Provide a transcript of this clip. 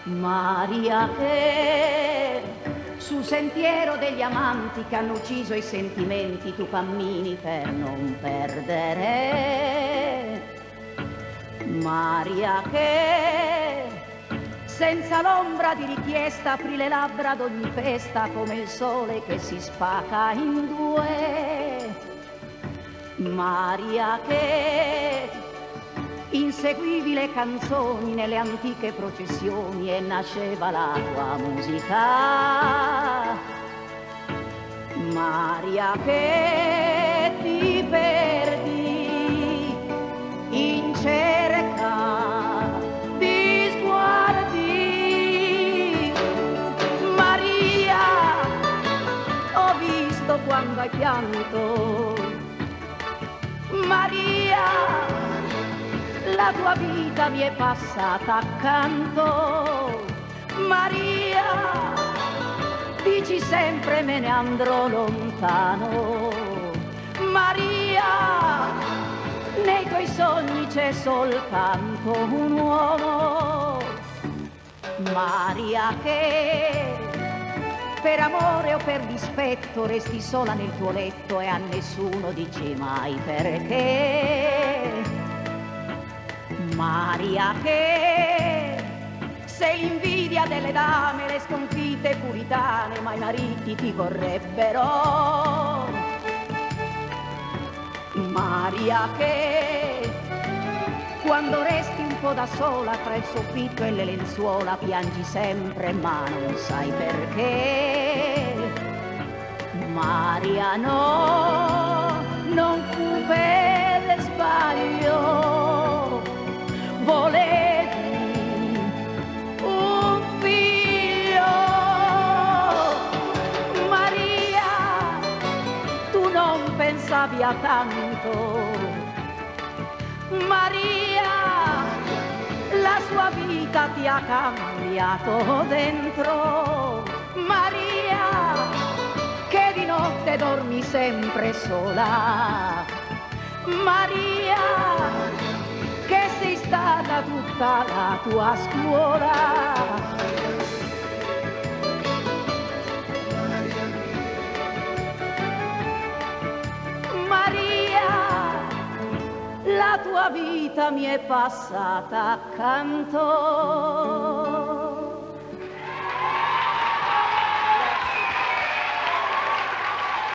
Maria che sul sentiero degli amanti che hanno ucciso i sentimenti tu cammini per non perdere. Maria che senza l'ombra di richiesta apri le labbra ad ogni festa come il sole che si spacca in due. Maria che inseguivi le canzoni nelle antiche processioni e nasceva la tua musica. Maria che ti perdi in cerca di sguardi. Maria, ho visto quando hai pianto. Maria, la tua vita mi è passata accanto. Maria, dici sempre me ne andrò lontano. Maria, nei tuoi sogni c'è soltanto un uomo. Maria che per amore o per dispetto resti sola nel tuo letto e a nessuno dici mai perché. Maria che sei l'invidia delle dame, le sconfitte puritane, ma i mariti ti vorrebbero. Maria che quando resti un po' da sola tra il soffitto e le lenzuola piangi sempre ma non sai perché. Maria no, non fu per sbaglio, volevi un figlio. Maria, tu non pensavi a tanto. Maria, la sua vita ti ha cambiato dentro. Maria, che di notte dormi sempre sola. Maria, che sei stata tutta la tua scuola. Maria, la tua vita mi è passata accanto.